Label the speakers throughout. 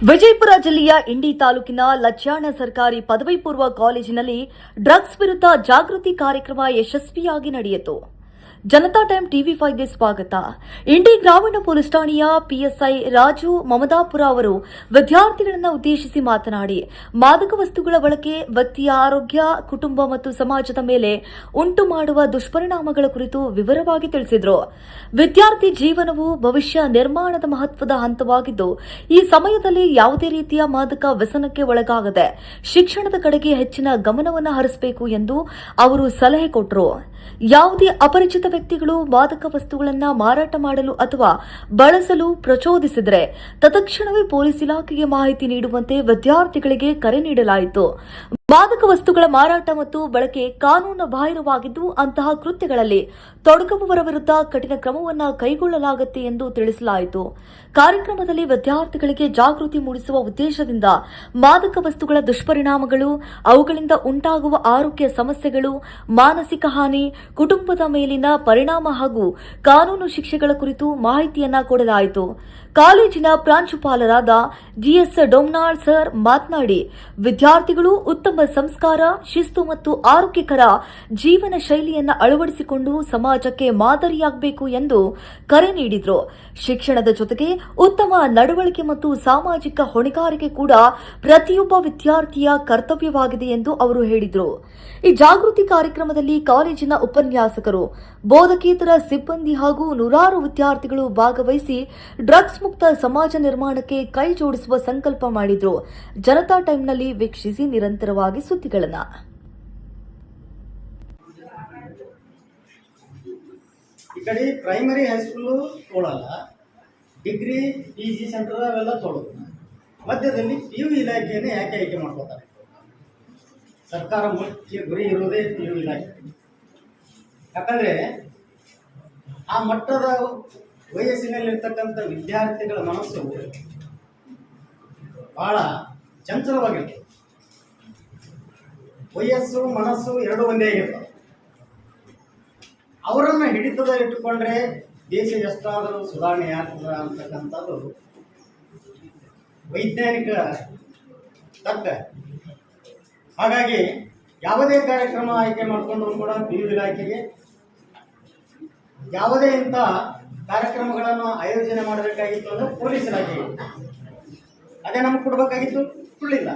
Speaker 1: ವಿಜಯಪುರ ಜಿಲ್ಲೆಯ ಇಂಡಿ ತಾಲೂಕಿನ ಲಚ್ಯಾಣ ಸರ್ಕಾರಿ ಪದವಿ ಪೂರ್ವ ಕಾಲೇಜಿನಲ್ಲಿ ಡ್ರಗ್ಸ್ ವಿರುದ್ಧ ಜಾಗೃತಿ ಕಾರ್ಯಕ್ರಮ ಯಶಸ್ವಿಯಾಗಿ ನಡೆಯಿತು. ಜನತಾ ಟೈಮ್ ಟಿವಿ5ಗೆ ಸ್ವಾಗತ. ಇಂಡಿ ಗ್ರಾಮೀಣ ಪೊಲೀಸ್ ಠಾಣೆಯ ಪಿಎಸ್ಐ ರಾಜು ಮಮದಾಪುರ ಅವರು ವಿದ್ಯಾರ್ಥಿಗಳನ್ನು ಉದ್ದೇಶಿಸಿ ಮಾತನಾಡಿ, ಮಾದಕ ವಸ್ತುಗಳ ಬಳಕೆ ವ್ಯಕ್ತಿಯ ಆರೋಗ್ಯ, ಕುಟುಂಬ ಮತ್ತು ಸಮಾಜದ ಮೇಲೆ ಉಂಟು ಮಾಡುವ ದುಷ್ಪರಿಣಾಮಗಳ ಕುರಿತು ವಿವರವಾಗಿ ತಿಳಿಸಿದರು. ವಿದ್ಯಾರ್ಥಿ ಜೀವನವು ಭವಿಷ್ಯ ನಿರ್ಮಾಣದ ಮಹತ್ವದ ಹಂತವಾಗಿದ್ದು, ಈ ಸಮಯದಲ್ಲಿ ಯಾವುದೇ ರೀತಿಯ ಮಾದಕ ವ್ಯಸನಕ್ಕೆ ಒಳಗಾಗದೆ ಶಿಕ್ಷಣದ ಕಡೆಗೆ ಹೆಚ್ಚಿನ ಗಮನವನ್ನು ಹರಿಸಬೇಕು ಎಂದು ಅವರು ಸಲಹೆ ಕೊಟ್ಟರು. ಯಾವುದೇ ಅಪರಿಚಿತ ವ್ಯಕ್ತಿಗಳು ಮಾದಕ ವಸ್ತುಗಳನ್ನು ಮಾರಾಟ ಮಾಡಲು ಅಥವಾ ಬಳಸಲು ಪ್ರಚೋದಿಸಿದರೆ ತತ್ಕ್ಷಣವೇ ಪೊಲೀಸ್ ಇಲಾಖೆಗೆ ಮಾಹಿತಿ ನೀಡುವಂತೆ ವಿದ್ಯಾರ್ಥಿಗಳಿಗೆ ಕರೆ ನೀಡಲಾಯಿತು. ಮಾದಕ ವಸ್ತುಗಳ ಮಾರಾಟ ಮತ್ತು ಬಳಕೆ ಕಾನೂನು ಬಾಹಿರವಾಗಿದ್ದು, ಅಂತಹ ಕೃತ್ಯಗಳಲ್ಲಿ ತೊಡಗುವವರ ವಿರುದ್ಧ ಕಠಿಣ ಕ್ರಮವನ್ನು ಕೈಗೊಳ್ಳಲಾಗುತ್ತೆ ಎಂದು ತಿಳಿಸಲಾಯಿತು. ಕಾರ್ಯಕ್ರಮದಲ್ಲಿ ವಿದ್ಯಾರ್ಥಿಗಳಿಗೆ ಜಾಗೃತಿ ಮೂಡಿಸುವ ಉದ್ದೇಶದಿಂದ ಮಾದಕ ವಸ್ತುಗಳ ದುಷ್ಪರಿಣಾಮಗಳು, ಅವುಗಳಿಂದ ಉಂಟಾಗುವ ಆರೋಗ್ಯ ಸಮಸ್ಯೆಗಳು, ಮಾನಸಿಕ ಹಾನಿ, ಕುಟುಂಬದ ಮೇಲಿನ ಪರಿಣಾಮ ಹಾಗೂ ಕಾನೂನು ಶಿಕ್ಷೆಗಳ ಕುರಿತು ಮಾಹಿತಿಯನ್ನ ಕೊಡಲಾಯಿತು. ಕಾಲೇಜಿನ ಪ್ರಾಂಶುಪಾಲರಾದ ಜಿಎಸ್ ಡೊಮ್ನಾಳ್ ಸರ್ ಮಾತನಾಡಿ, ವಿದ್ಯಾರ್ಥಿಗಳು ಉತ್ತಮ ಸಂಸ್ಕಾರ, ಶಿಸ್ತು ಮತ್ತು ಆರೋಗ್ಯಕರ ಜೀವನ ಶೈಲಿಯನ್ನು ಅಳವಡಿಸಿಕೊಂಡು ಸಮಾಜಕ್ಕೆ ಮಾದರಿಯಾಗಬೇಕು ಎಂದು ಕರೆ ನೀಡಿದರು. ಶಿಕ್ಷಣದ ಜೊತೆಗೆ ಉತ್ತಮ ನಡವಳಿಕೆ ಮತ್ತು ಸಾಮಾಜಿಕ ಹೊಣೆಗಾರಿಕೆ ಕೂಡ ಪ್ರತಿಯೊಬ್ಬ ವಿದ್ಯಾರ್ಥಿಯ ಕರ್ತವ್ಯವಾಗಿದೆ ಎಂದು ಅವರು ಹೇಳಿದರು. ಈ ಜಾಗೃತಿ ಕಾರ್ಯಕ್ರಮದಲ್ಲಿ ಕಾಲೇಜಿನ ಉಪನ್ಯಾಸಕರು, ಬೋಧಕೇತರ ಸಿಬ್ಬಂದಿ ಹಾಗೂ ನೂರಾರು ವಿದ್ಯಾರ್ಥಿಗಳು ಭಾಗವಹಿಸಿ ಡ್ರಗ್ಸ್ ಮುಕ್ತ ಸಮಾಜ ನಿರ್ಮಾಣಕ್ಕೆ ಕೈ ಜೋಡಿಸುವ ಸಂಕಲ್ಪ ಮಾಡಿದ್ರು. ಜನತಾ ಟೈಮ್ನಲ್ಲಿ ವೀಕ್ಷಿಸಿ ನಿರಂತರವಾಗಿ ಸುದ್ದಿಗಳನ್ನ.
Speaker 2: ಈ ಕಡೆ ಪ್ರೈಮರಿ ಹೈಸ್ಕೂಲು ತೊಗೊಳಲ್ಲ, ಡಿಗ್ರಿ PG ಸೆಂಟರ್ ಅವೆಲ್ಲ ತೊಗೊಳೋದು. ಮಧ್ಯದಲ್ಲಿ PU ಇಲಾಖೆಯನ್ನು ಯಾಕೆ ಆಯ್ಕೆ ಮಾಡ್ಕೋತಾರೆ? ಸರ್ಕಾರ ಮುಖ್ಯ ಗುರಿ ಇರೋದೇ PU ಇಲಾಖೆ. ಯಾಕಂದರೆ ಆ ಮಟ್ಟದ ವಯಸ್ಸಿನಲ್ಲಿರ್ತಕ್ಕಂಥ ವಿದ್ಯಾರ್ಥಿಗಳ ಮನಸ್ಸು ಬಹಳ ಚಂಚಲವಾಗಿರ್ತದೆ. ವಯಸ್ಸು ಮನಸ್ಸು ಎರಡೂ ಒಂದೇ ಆಗಿರ್ತವೆ. ಅವರನ್ನು ಹಿಡಿತದ ಇಟ್ಟುಕೊಂಡ್ರೆ ದೇಶ ಎಷ್ಟಾದರೂ ಸುಧಾರಣೆ ಆಗ್ತದ ಅಂತಕ್ಕಂಥದ್ದು ವೈಜ್ಞಾನಿಕ ತರ್ಕ. ಹಾಗಾಗಿ ಯಾವುದೇ ಕಾರ್ಯಕ್ರಮ ಆಯ್ಕೆ ಮಾಡಿಕೊಂಡ್ರು ಕೂಡ PU ಇಲಾಖೆಗೆ ಯಾವುದೇ ಇಂಥ ಕಾರ್ಯಕ್ರಮಗಳನ್ನು ಆಯೋಜನೆ ಮಾಡಬೇಕಾಗಿತ್ತು ಅಂದರೆ ಪೊಲೀಸ್ ಇಲಾಖೆಗೆ ಅದೇ ನಮಗೆ ಕೊಡಬೇಕಾಗಿತ್ತು. ಕೊಡಲಿಲ್ಲ.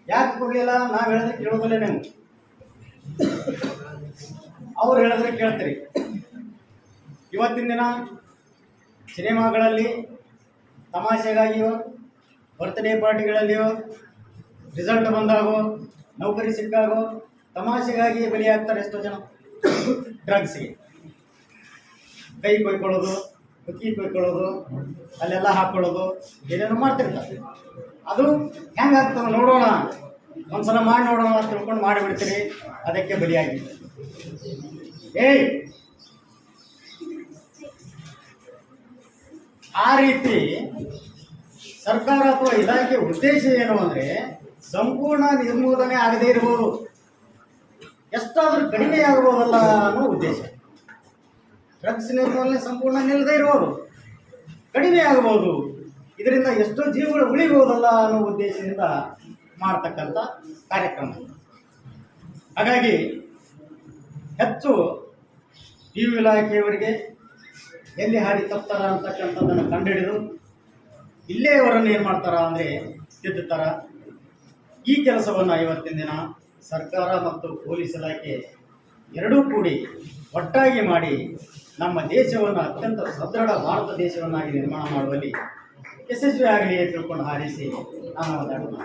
Speaker 2: ಯಾಕೆ ಕೊಡಲಿಲ್ಲ? ನಾವು ಹೇಳಿದ್ರೆ ಕೇಳೋದಿಲ್ಲ. ನೀವು ಅವ್ರು ಹೇಳಿದ್ರೆ ಕೇಳ್ತೀರಿ. ಇವತ್ತಿನ ದಿನ ಸಿನಿಮಾಗಳಲ್ಲಿ ತಮಾಷೆಗಾಗಿಯೋ, ಬರ್ತ್ಡೇ ಪಾರ್ಟಿಗಳಲ್ಲಿಯೋ, ರಿಸಲ್ಟ್ ಬಂದಾಗೋ, ನೌಕರಿ ಸಿಕ್ಕಾಗೋ ತಮಾಷೆಗಾಗಿ ಬಲಿಯಾಗ್ತಾರೆ ಎಷ್ಟೋ ಜನ ಡ್ರಗ್ಸ್ಗೆ. ಕೈ ಕೊಯ್ಕೊಳ್ಳೋದು, ಕುಕ್ಕಿ ಕೊಯ್ಕೊಳ್ಳೋದು, ಅಲ್ಲೆಲ್ಲ ಹಾಕ್ಕೊಳ್ಳೋದು, ಏನೇನು ಮಾಡ್ತಿರ್ತಾರೆ. ಅದು ಹೆಂಗಾಗ್ತದೆ ನೋಡೋಣ, ಒಂದ್ಸಲ ಮಾಡಿ ನೋಡೋಣ ಅಂತ ತಿಳ್ಕೊಂಡು ಮಾಡಿಬಿಡ್ತೀರಿ. ಅದಕ್ಕೆ ಬಲಿಯಾಗಿ ಆ ರೀತಿ ಸರ್ಕಾರ ಅಥವಾ ಇಲಾಖೆ ಉದ್ದೇಶ ಏನು ಅಂದರೆ ಸಂಪೂರ್ಣ ನಿರ್ಮೂಲನೆ ಆಗದೇ ಇರ್ಬೋದು, ಎಷ್ಟಾದರೂ ಕಡಿಮೆ ಆಗ್ಬೋದಲ್ಲ ಅನ್ನೋ ಉದ್ದೇಶ. ಡ್ರಗ್ಸ್ ನಿರ್ಮೂಲನೆ ಸಂಪೂರ್ಣ ನಿಲ್ಲದೇ ಇರ್ಬೋದು, ಕಡಿಮೆ ಆಗ್ಬೋದು, ಇದರಿಂದ ಎಷ್ಟೋ ಜೀವಗಳು ಉಳಿಬೋದಲ್ಲ ಅನ್ನೋ ಉದ್ದೇಶದಿಂದ ಮಾಡ್ತಕ್ಕಂಥ ಕಾರ್ಯಕ್ರಮ. ಹಾಗಾಗಿ ಹೆಚ್ಚು PU ಇಲಾಖೆಯವರಿಗೆ ಎಲ್ಲಿ ಹಾದಿ ತಪ್ತಾರ ಅಂತಕ್ಕಂಥದ್ದನ್ನು ಕಂಡುಹಿಡಿದು ಇಲ್ಲೇ ಅವರನ್ನು ಏನು ಮಾಡ್ತಾರ ಅಂದರೆ ತಿದ್ದುತ್ತಾರ. ಈ ಕೆಲಸವನ್ನು ಇವತ್ತಿನ ದಿನ ಸರ್ಕಾರ ಮತ್ತು ಪೊಲೀಸ್ ಇಲಾಖೆ ಎರಡೂ ಕೂಡಿ ಒಟ್ಟಾಗಿ ಮಾಡಿ ನಮ್ಮ ದೇಶವನ್ನು ಅತ್ಯಂತ ಸದೃಢ ಭಾರತ ದೇಶವನ್ನಾಗಿ ನಿರ್ಮಾಣ ಮಾಡುವಲ್ಲಿ ಯಶಸ್ವಿ ಆಗಲಿ ಅಂತ ತಿಳ್ಕೊಂಡು ಹಾರೈಸಿ ನಾನು ಮಾತಾಡೋಣ.